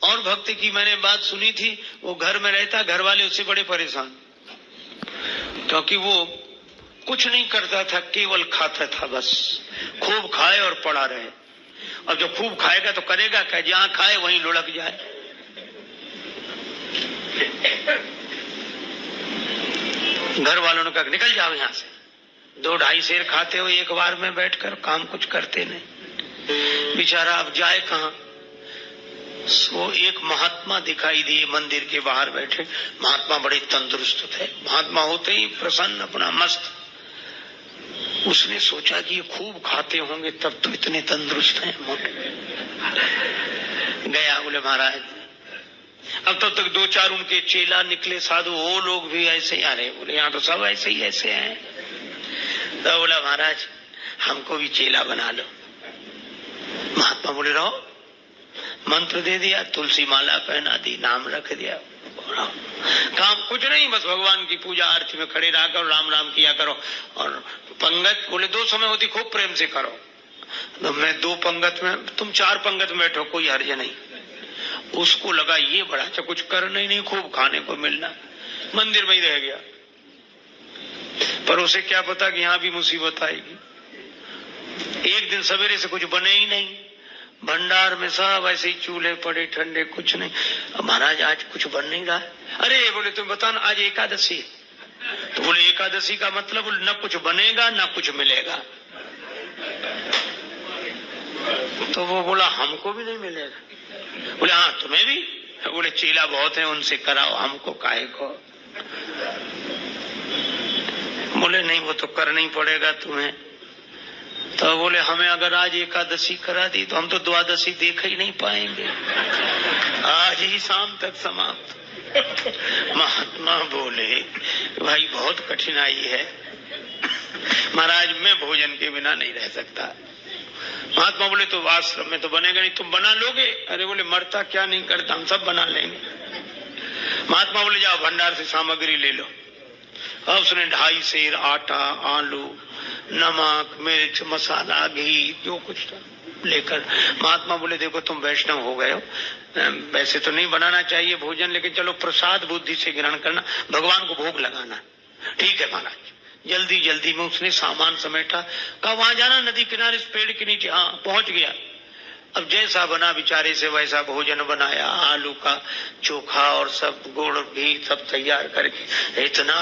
और भक्त की मैंने बात सुनी थी, वो घर में रहता, घर वाले उससे बड़े परेशान, क्योंकि वो कुछ नहीं करता था, केवल खाता था, बस खूब खाए और पड़ा रहे। और जो खूब खाएगा तो करेगा क्या, जहां खाए वहीं लुढ़क जाए। घर वालों ने कहा निकल जाओ यहां से, 2-2.5 सेर खाते हो एक बार में बैठकर, काम कुछ करते नहीं। बेचारा अब जाए कहां। वो एक महात्मा दिखाई दिए मंदिर के बाहर बैठे। महात्मा बड़े तंदुरुस्त थे, महात्मा होते ही प्रसन्न, अपना मस्त। उसने सोचा कि ये खूब खाते होंगे तब तो इतने तंदुरुस्त हैं, मोटे। गया, बोले महाराज, अब तब तक 2-4 उनके चेला निकले साधु, वो लोग भी ऐसे ही आ रहे। बोले यहाँ तो सब ऐसे ही ऐसे हैं। तो बोला महाराज हमको भी चेला बना लो। महात्मा बोले रहो। मंत्र दे दिया, तुलसी माला पहना दी, नाम रख दिया, काम कुछ नहीं, बस भगवान की पूजा आरती में खड़े रह कर राम राम किया करो। और पंगत बोले 2 समय होती, खूब प्रेम से करो। तो मैं 2 पंगत में, तुम 4 पंगत में बैठो, कोई हर्ज नहीं। उसको लगा ये बड़ा अच्छा, कुछ करना ही नहीं, खूब खाने को मिलना, मंदिर में ही रह गया। पर उसे क्या पता कि यहाँ भी मुसीबत आएगी। एक दिन सवेरे से कुछ बने ही नहीं, भंडार में सब ऐसे ही चूल्हे पड़े ठंडे, कुछ नहीं। महाराज आज कुछ बन नहीं रहा। अरे बोले तुम बताना, आज एकादशी। तो बोले एकादशी का मतलब न कुछ बनेगा न कुछ मिलेगा। तो वो बोला हमको भी नहीं मिलेगा। बोले हाँ तुम्हें भी। बोले चेला बहुत है, उनसे कराओ, हमको काहे को। बोले नहीं वो तो करना ही पड़ेगा तुम्हें। तो बोले हमें अगर आज एकादशी करा दी तो हम तो द्वादशी देख ही नहीं पाएंगे, आज ही शाम तक समाप्त। महात्मा बोले भाई बहुत कठिनाई है महाराज, मैं भोजन के बिना नहीं रह सकता। महात्मा बोले तो आश्रम में तो बनेगा नहीं, तुम बना लोगे। अरे बोले मरता क्या नहीं करता, हम सब बना लेंगे। महात्मा बोले जाओ भंडार से सामग्री ले लो। अब उसने 2.5 सेर आटा, आलू, नमक, मिर्च, मसाला, घी, जो कुछ था लेकर। महात्मा बोले देखो तुम वैष्णव हो गए हो, वैसे तो नहीं बनाना चाहिए भोजन, लेकिन चलो प्रसाद बुद्धि से ग्रहण करना, भगवान को भोग लगाना। ठीक है महाराज। जल्दी जल्दी में उसने सामान समेटा, कहा वहां जाना नदी किनारे, इस पेड़ के नीचे। हाँ पहुंच गया। अब जैसा बना बेचारे से वैसा भोजन बनाया, आलू का चोखा और सब गुड़ घी सब तैयार करके। इतना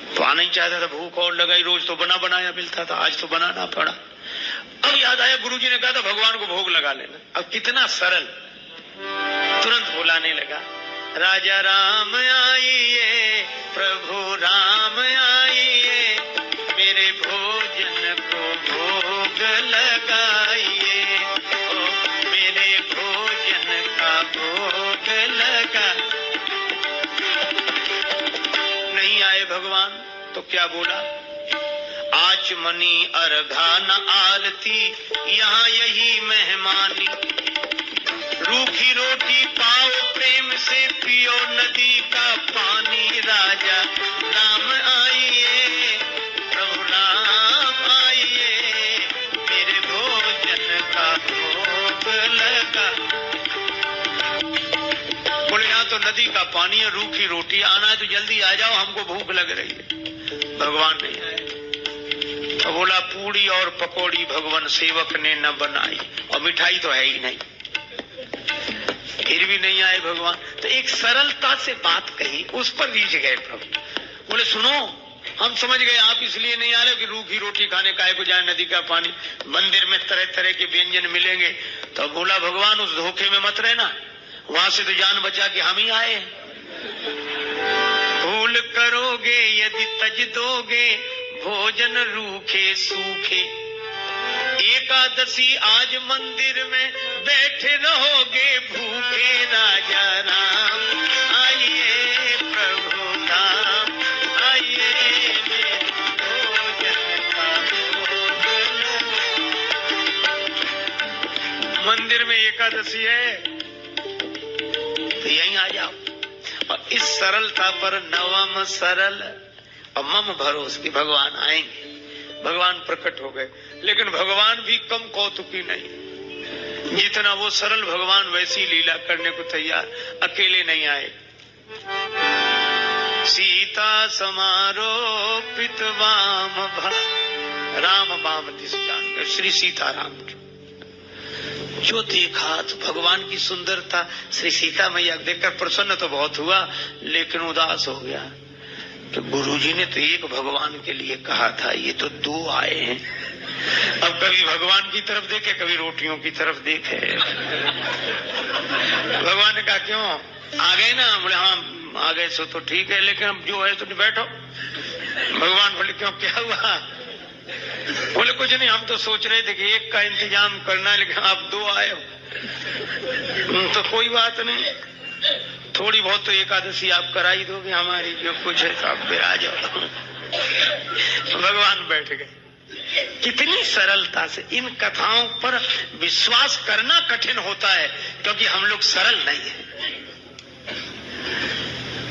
पाना नहीं चाहता था, भूख और लगाई, रोज तो बना बनाया मिलता था, आज तो बनाना पड़ा। अब याद आया गुरुजी ने कहा था भगवान को भोग लगा लेना। अब कितना सरल, तुरंत बुलाने लगा, राजा राम आइए, प्रभु राम आइए, मेरे भोजन को भोग लगाइए, ओ मेरे भोजन का भोग लगा। नहीं आए भगवान तो क्या बोला, आचमनी अर्घा न आरती, यहाँ यही मेहमानी, रूखी रोटी पाओ प्रेम से, पियो नदी का पानी, राजा राम आइए, प्रभु राम आइए, मेरे भोजन का भोग लगा। बोले यहाँ तो नदी का पानी है, रूखी रोटी, आना है तो जल्दी आ जाओ, हमको भूख लग रही है। भगवान नहीं आए। तो बोला पूड़ी और पकौड़ी भगवान सेवक ने न बनाई, और मिठाई तो है ही नहीं, फिर भी नहीं आए भगवान। तो एक सरलता से बात कही, उस पर रीझ गए प्रभु। बोले सुनो, हम समझ गए आप इसलिए नहीं आ रहे कि रूखी रोटी खाने काहे को जाए, नदी का पानी, मंदिर में तरह तरह के व्यंजन मिलेंगे। तो बोला भगवान उस धोखे में मत रहना, वहां से तो जान बचा के हम ही आए। भूल करोगे यदि तज दोगे, भोजन रूखे सूखे, एकादशी आज मंदिर में बैठे रहोगे भूखे, राजा राम आइए, प्रभु राम आइए, मेरे भोजन का भोग लगा। मंदिर में एकादशी है तो यहीं आ जाओ। और इस सरलता पर नवम सरल और मम भरोस की भगवान आएंगे। भगवान प्रकट हो गए, लेकिन भगवान भी कम कौतुकी नहीं। जितना वो सरल भगवान वैसी लीला करने को तैयार, अकेले नहीं आए। सीता समारोपित वाम राम वाम दिस जान, श्री सीताराम की जो देखा तो भगवान की सुंदरता, श्री सीता मैया देखकर प्रसन्न तो बहुत हुआ, लेकिन उदास हो गया कि गुरुजी ने तो एक भगवान के लिए कहा था, ये तो दो आए हैं। अब कभी भगवान की तरफ देखे, कभी रोटियों की तरफ देखे। भगवान ने कहा क्यों आ गए ना? बोले हाँ आ गए सो तो ठीक है, लेकिन अब जो है तो बैठो। भगवान बोले क्यों, क्या हुआ? बोले कुछ नहीं, हम तो सोच रहे थे कि एक का इंतजाम करना है, लेकिन आप दो आए हो तो कोई बात नहीं, थोड़ी बहुत तो एकादशी आप कराई दोगे हमारी, जो कुछ है तो आप बिराज जाओ। भगवान बैठ गए। कितनी सरलता से इन कथाओं पर विश्वास करना कठिन होता है, क्योंकि हम लोग सरल नहीं है।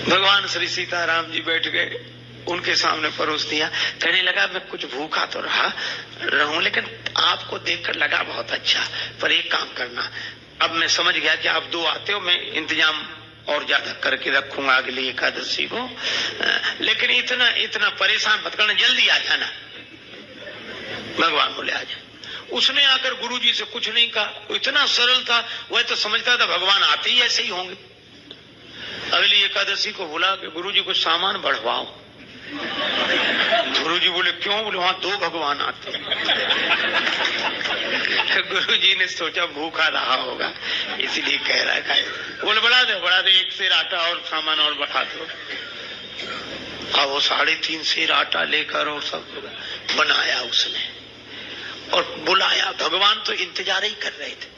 भगवान श्री सीताराम जी बैठ गए, उनके सामने परोस दिया। कहने लगा मैं कुछ भूखा तो रहूं, लेकिन आपको देखकर लगा बहुत अच्छा, पर एक काम करना, अब मैं समझ गया कि आप दो आते हो, मैं इंतजाम और ज्यादा करके रखूंगा अगली एकादशी को, लेकिन इतना परेशान मत करना, जल्दी आ जाना। भगवान बोले आ जाए। उसने आकर गुरुजी से कुछ नहीं कहा, इतना सरल था, वह तो समझता था भगवान आते ही ऐसे ही होंगे। अगली एकादशी को बोला कि गुरुजी कुछ सामान बढ़वाओ। गुरुजी बोले क्यों? बोले वहां दो भगवान आते हैं। गुरुजी ने सोचा भूखा रहा होगा इसलिए कह रहा है। बोले बढ़ा दे एक सेर आटा और सामान और बढ़ा दो। अब वो 3.5 सेर आटा लेकर और सब बनाया उसने और बुलाया। भगवान तो इंतजार ही कर रहे थे।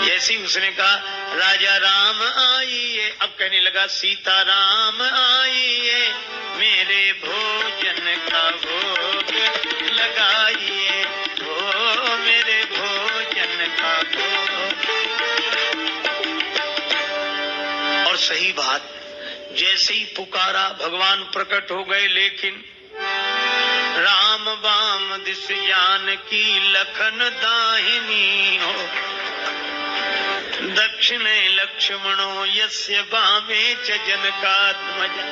जैसे ही उसने कहा राजा राम आइए, अब कहने लगा सीता राम आइए, मेरे भोजन का भोग लगाइए, ओ मेरे भोजन का भोग। और सही बात, जैसे ही पुकारा भगवान प्रकट हो गए, लेकिन राम वाम दिस जानकी लखन दाहिनी हो, दक्षिणे लक्ष्मणो यस्य वामे च जनकात्मजा।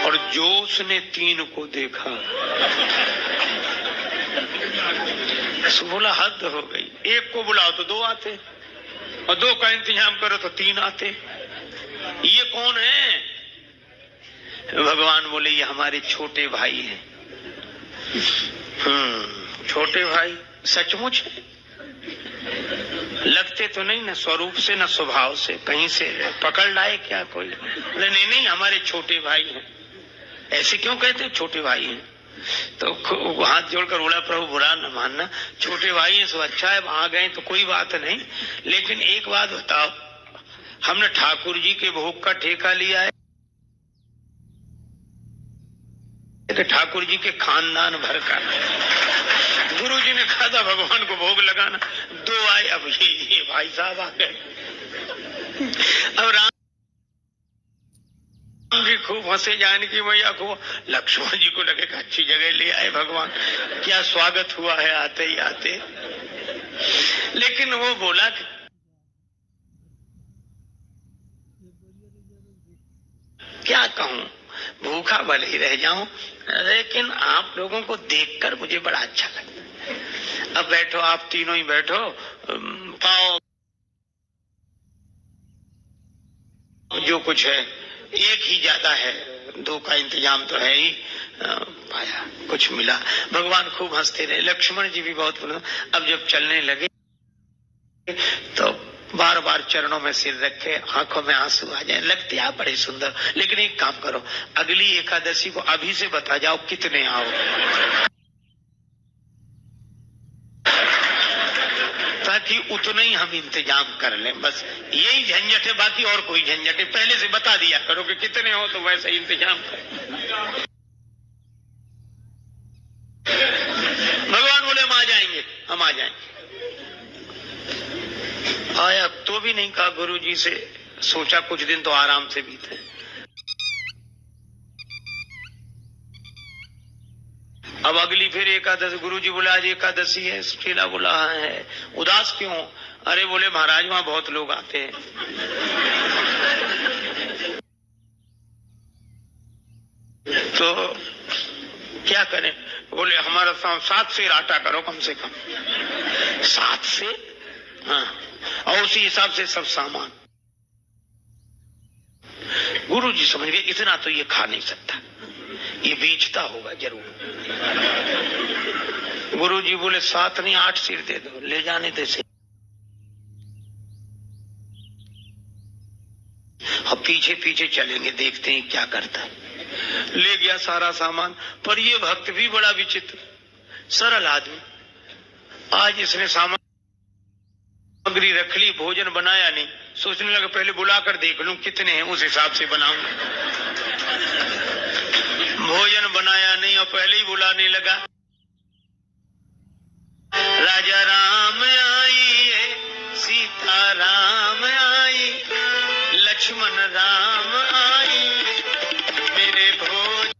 और जो उसने 3 को देखा सो बोला हद हो गई, एक को बुलाओ तो 2 आते, और 2 का इंतजाम करो तो 3 आते, ये कौन है? भगवान बोले ये हमारे छोटे भाई हैं। छोटे भाई सचमुच है? लगते तो नहीं ना स्वरूप से न स्वभाव से, कहीं से पकड़ लाए क्या कोई? नहीं हमारे छोटे भाई हैं। ऐसे क्यों कहते छोटे भाई हैं? तो हाथ जोड़कर बोला प्रभु बुरा न मानना, छोटे भाई हैं सो अच्छा है, आ गए तो कोई बात नहीं, लेकिन एक बात बताओ, हमने ठाकुर जी के भोग का ठेका लिया है कि ठाकुर जी के खानदान भर का? गुरु जी ने कहा था भगवान को भोग लगाना, 2 आए, अब ये भाई साहब आ गए। अब राम जी खूब हंसे, जानकी मैया को, लक्ष्मण जी को लगे अच्छी जगह ले आए भगवान, क्या स्वागत हुआ है आते ही आते। लेकिन वो बोला क्या कहूं, भूखा भले ही रह जाऊं, लेकिन आप लोगों को देखकर मुझे बड़ा अच्छा लगता है। अब बैठो, आप तीनों ही बैठो, पाओ जो कुछ है, एक ही ज्यादा है, 2 का इंतजाम तो है ही। पाया कुछ मिला, भगवान खूब हंसते रहे, लक्ष्मण जी भी बहुत बोले। अब जब चलने लगे तो बार बार चरणों में सिर रखे, आंखों में आंसू आ जाए, लगते आप बड़े सुंदर, लेकिन एक काम करो, अगली एकादशी को अभी से बता जाओ कितने आओ, ताकि उतना ही हम इंतजाम कर लें। बस यही झंझट है, बाकी और कोई झंझट है, पहले से बता दिया करो कि कितने हो, तो वैसे इंतजाम कर। भगवान बोले हम आ जाएंगे, हम आ जाएंगे। आया तो भी नहीं कहा गुरु जी से, सोचा कुछ दिन तो आराम से बीते। अब अगली फिर एकादशी, गुरु जी बोला आज एकादशी है, शीला बोला है, उदास क्यों? अरे बोले महाराज वहां बहुत लोग आते हैं। तो क्या करें? बोले हमारा 7 सेर आटा करो कम से कम। 7 सेर? हाँ, और उसी हिसाब से सब सामान। गुरु जी समझ गए इतना तो ये खा नहीं सकता, ये बेचता होगा जरूर। गुरु जी बोले 7 नहीं 8 सेर दे दो, ले जाने दे से। अब पीछे पीछे चलेंगे, देखते हैं क्या करता है। ले गया सारा सामान। पर ये भक्त भी बड़ा विचित्र, सरल आदमी। आज इसने सामग्री रख ली, भोजन बनाया नहीं। सोचने लगा पहले बुलाकर देख लूं कितने हैं, उस हिसाब से बनाऊंगा। भोजन बनाया नहीं और पहले ही बुलाने लगा। राजा राम आइए, सीता राम आई, लक्ष्मण राम आई, मेरे भोजन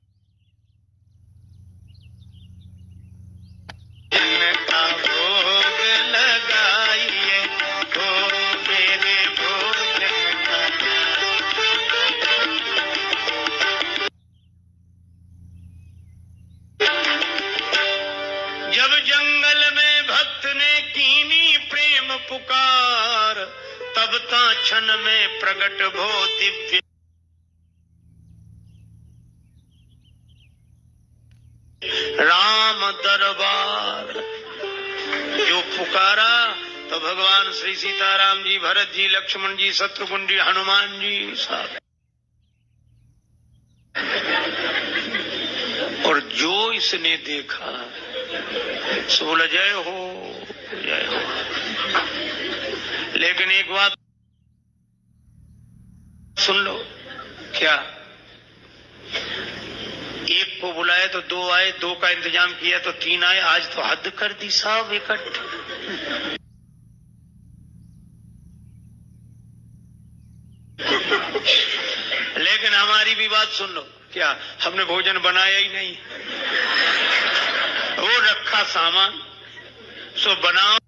का भोग लगाइए, हो मेरे भोजन का। जब जंगल में भक्त ने कीनी प्रेम पुकार, तब ता क्षण में प्रगट भो दिव्य राम दरबार। जो पुकारा तो भगवान श्री सीताराम जी, भरत जी, लक्ष्मण जी, शत्रुघ्न जी, हनुमान जी सब। और जो इसने देखा सो बोला जय हो जय हो। लेकिन एक बात सुन लो, क्या? एक को बुलाए तो 2 आए, 2 का इंतजाम किया तो 3 आए। आज तो हद कर दी साहब इकट्ठे। लेकिन हमारी भी बात सुन लो, क्या? हमने भोजन बनाया ही नहीं, वो रखा सामान, सो बनाओ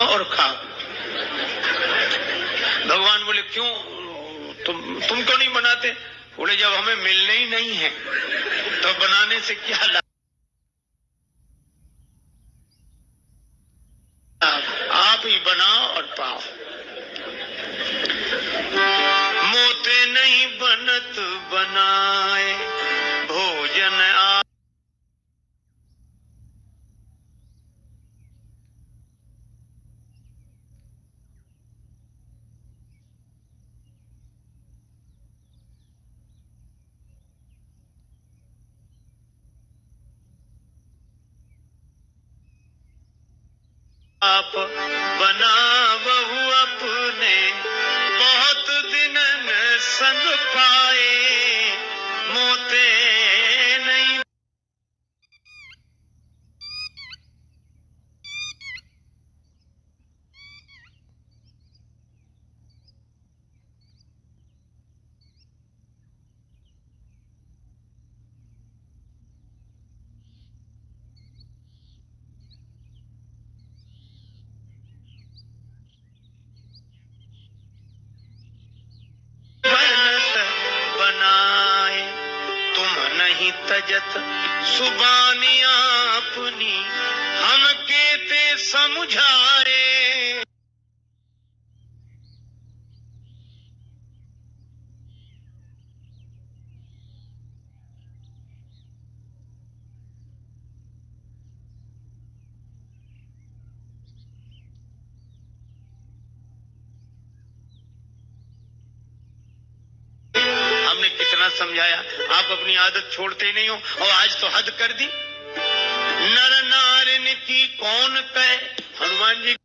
और खाओ। भगवान बोले क्यों, तुम क्यों नहीं बनाते? बोले जब हमें मिलने ही नहीं है तो बनाने से क्या लाभ? आप ही बनाओ और पाओ। मोते नहीं बनत बनाए, भोजन आप आप बनावहु अपने, बहुत दिन संग पाए, मोते नहीं। बनाए तुम नहीं तजत सुबानियां अपनी, हम केते समझाए। हमने कितना समझाया, आप अपनी आदत छोड़ते नहीं हो और आज तो हद कर दी। नर नारिन की कौन कहे, हनुमान जी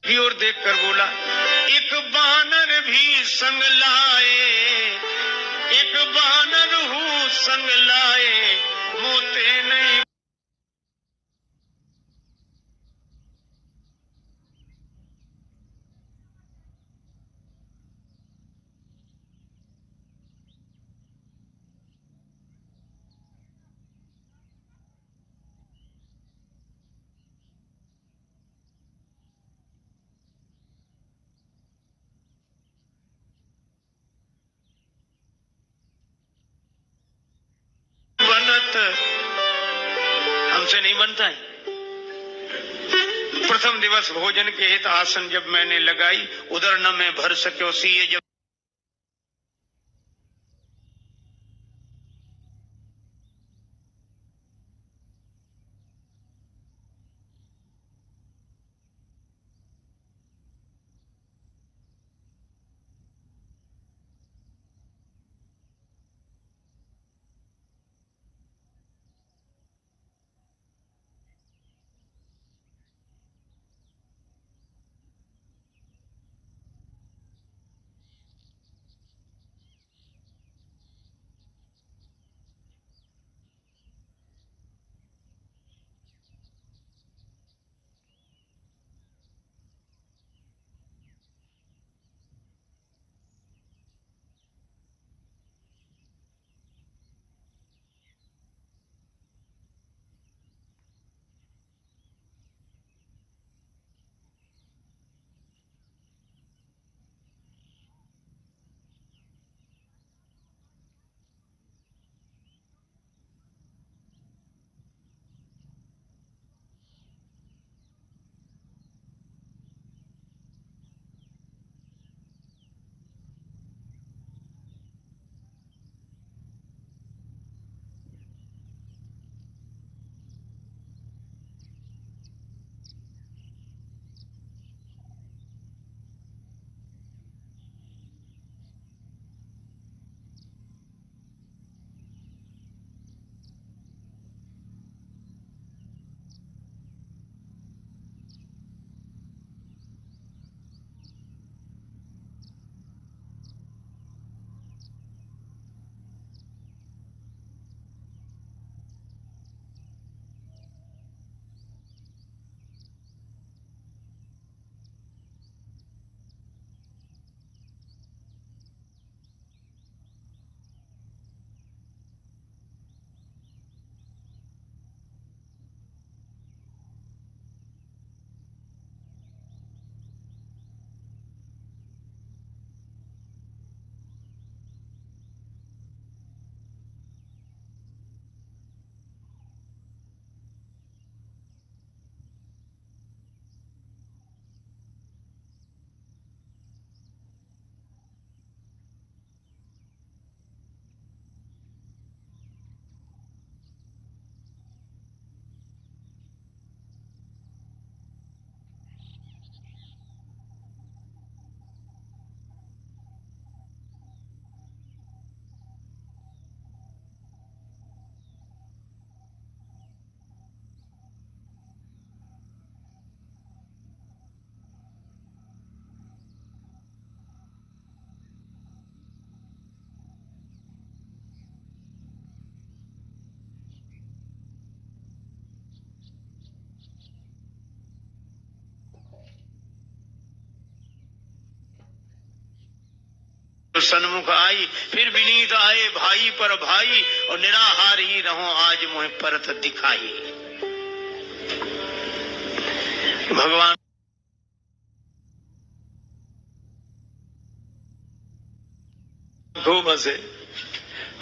की ओर देखकर बोला, एक बानर भी संग लाए, एक बानर हूँ संग लाए, मोते नहीं। हमसे नहीं बनता है। प्रथम दिवस भोजन के हित आसन जब मैंने लगाई, उधर न मैं भर सको सीए जब सन्मुख आई, फिर विनीत आए भाई पर भाई, और निराहार ही रहो आज मोह परत दिखाई। भगवान खूब हंसे,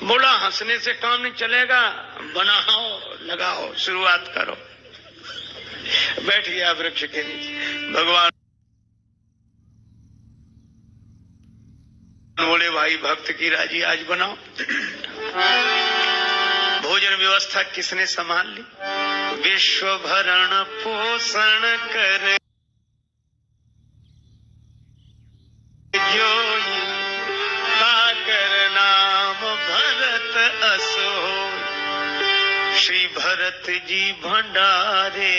बोला हंसने से काम नहीं चलेगा, बनाओ लगाओ शुरुआत करो। बैठ गया वृक्ष के नीचे। भगवान बोले भाई भक्त की राजी आज बनाओ। भोजन व्यवस्था किसने संभाल ली? विश्व भरण पोषण कर जो काकर नाम भरत असो, श्री भरत जी भंडारे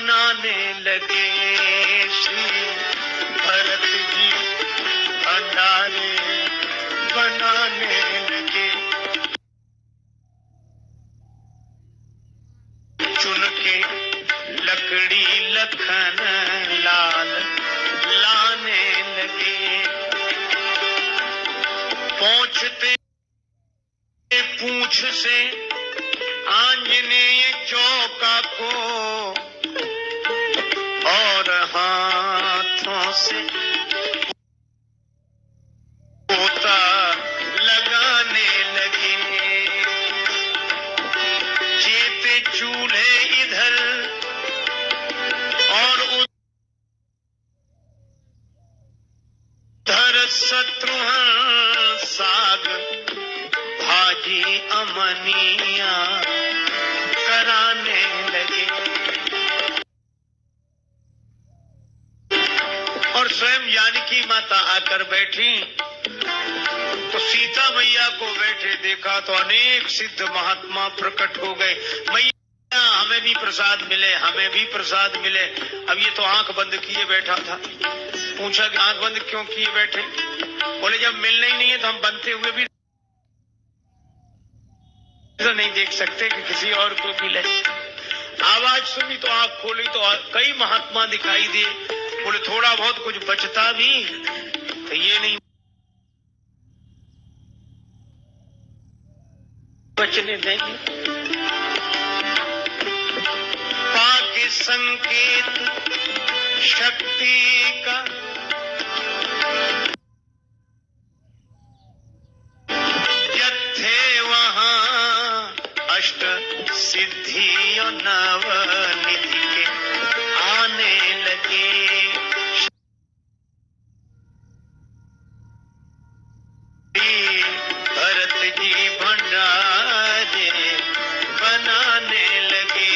बनाने लगे श्री भरत जी भंडारे बनाने लगे। चुन के लकड़ी लखन लाल लाने लगे। पहुंचते पूंछ से आंजनेय चौका को और हाथों से पोता लगाने लगे। चेते चूल्हे इधर और उधर शत्रुघ्न साग भाजी अमनिया कराने लगे। और स्वयं जानकी माता आकर बैठी तो सीता मैया को बैठे देखा तो अनेक सिद्ध महात्मा प्रकट हो गए। मैया हमें भी प्रसाद मिले, हमें भी प्रसाद मिले। अब ये तो आंख बंद किए बैठा था। पूछा कि आंख बंद क्यों किए बैठे? बोले जब मिलना ही नहीं है तो हम बनते हुए भी तो नहीं देख सकते कि किसी और को मिले। आवाज सुनी तो आंख खोली तो कई महात्मा दिखाई दिए। बोले थोड़ा बहुत कुछ बचता भी तो ये नहीं बचने देंगे। पाके संकेत शक्ति का थे वहां अष्ट सिद्धि और नवनिधि के आने लगे। श्री भरत जी भंडारे बनाने लगे।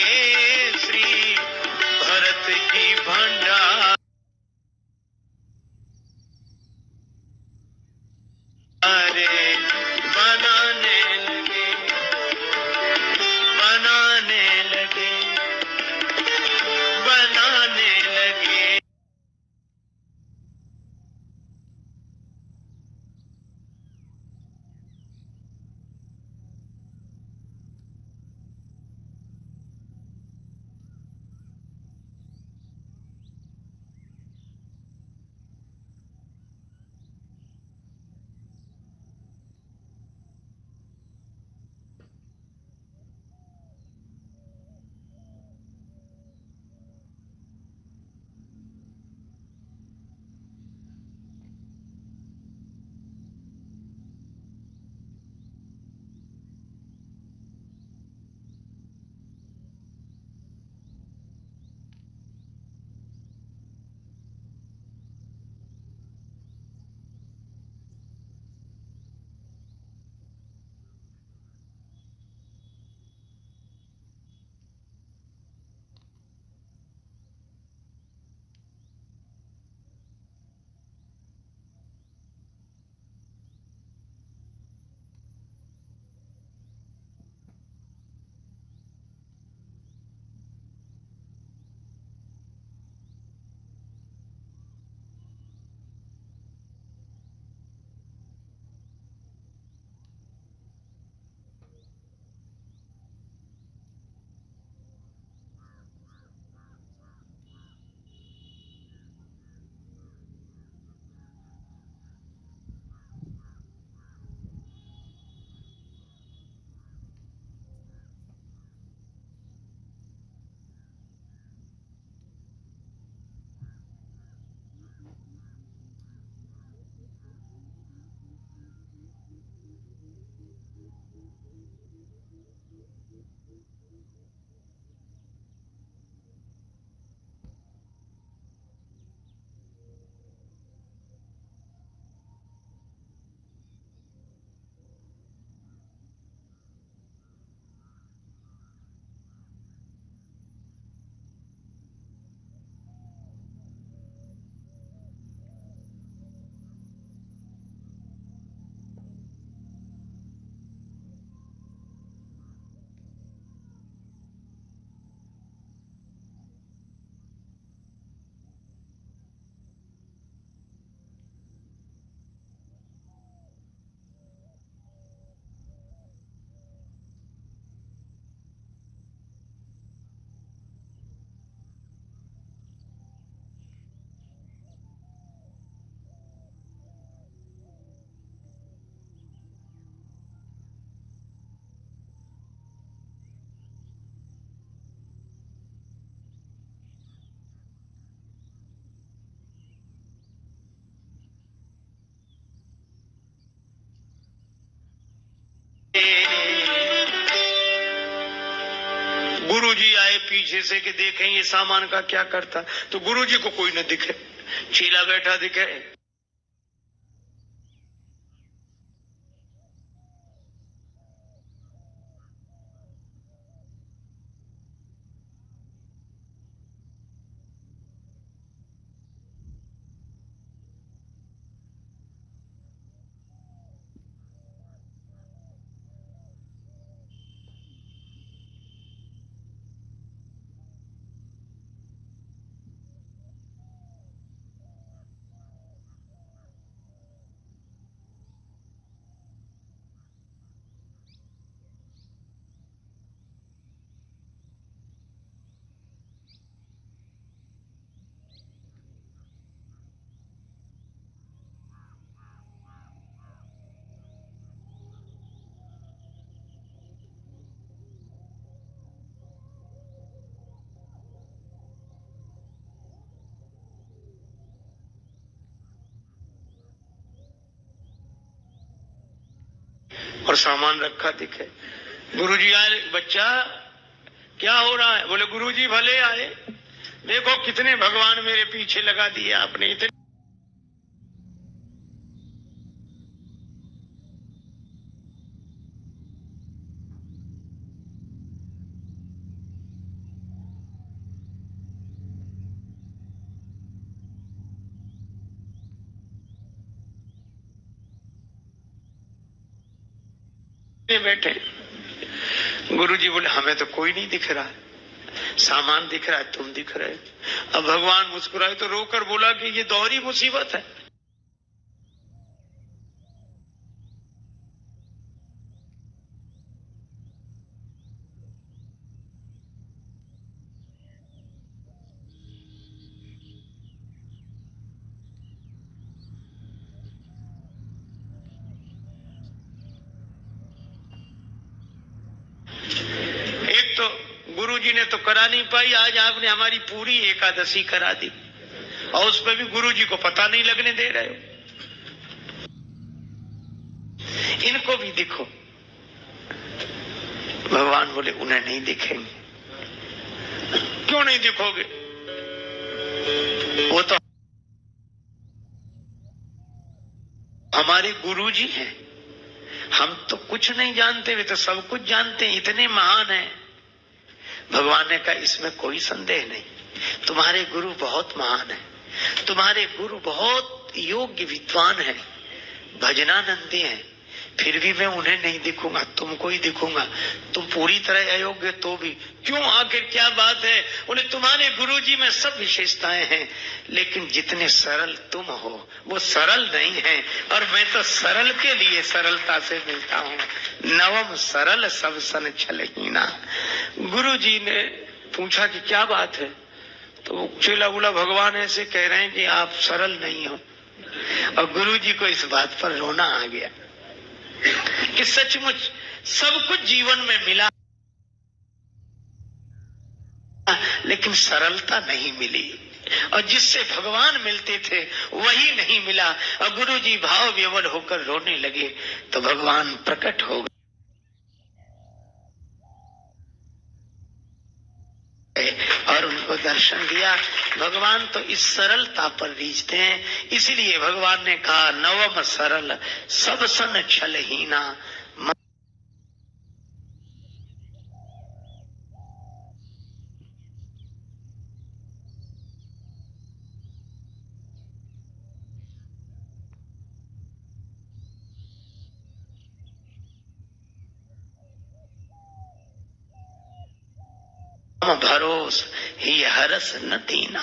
श्री भरत जी भंडारे बनाने लगे, बनाने लगे, बनाने लगे। पीछे से कि देखें ये सामान का क्या करता, तो गुरुजी को कोई न दिखे, चीला बैठा दिखे। और सामान रखा दिखे। गुरुजी आए, बच्चा क्या हो रहा है? बोले गुरुजी भले आए, देखो कितने भगवान मेरे पीछे लगा दिए आपने, इतने बैठे। गुरुजी बोले हमें तो कोई नहीं दिख रहा है, सामान दिख रहा है, तुम दिख रहे। अब भगवान मुस्कुराए तो रोकर बोला कि ये दोहरी मुसीबत है। गुरुजी ने तो करा नहीं पाई, आज आपने हमारी पूरी एकादशी करा दी और उस पर भी गुरुजी को पता नहीं लगने दे रहे हो। इनको भी दिखो। भगवान बोले उन्हें नहीं दिखेंगे। क्यों नहीं दिखोगे? वो तो हमारे गुरुजी हैं, हम तो कुछ नहीं जानते, वे तो सब कुछ जानते हैं, इतने महान हैं। भगवान ने कहा इसमें कोई संदेह नहीं, तुम्हारे गुरु बहुत महान है, तुम्हारे गुरु बहुत योग्य विद्वान है, भजनानंदी हैं, फिर भी मैं उन्हें नहीं दिखूंगा, तुमको ही दिखूंगा। तुम पूरी तरह अयोग्य तो भी। क्यों, आखिर क्या बात है? बोले तुम्हारे गुरुजी में सब विशेषताएं हैं, लेकिन जितने सरल तुम हो वो सरल नहीं है, और मैं तो सरल के लिए सरलता से मिलता हूँ। नवम सरल सब सन छलहीना। गुरुजी ने पूछा कि क्या बात है, तो चेला बोला भगवान ऐसे कह रहे हैं कि आप सरल नहीं हो। और गुरुजी को इस बात पर रोना आ गया कि सचमुच सब कुछ जीवन में मिला, लेकिन सरलता नहीं मिली, और जिससे भगवान मिलते थे वही नहीं मिला। और गुरुजी भाव विवल होकर रोने लगे तो भगवान प्रकट हो गए और उनको दर्शन दिया। भगवान तो इस सरलता पर रीझते हैं, इसीलिए भगवान ने कहा नवम सरल सब सन छलहीना। भरोस ही हरस न दीना।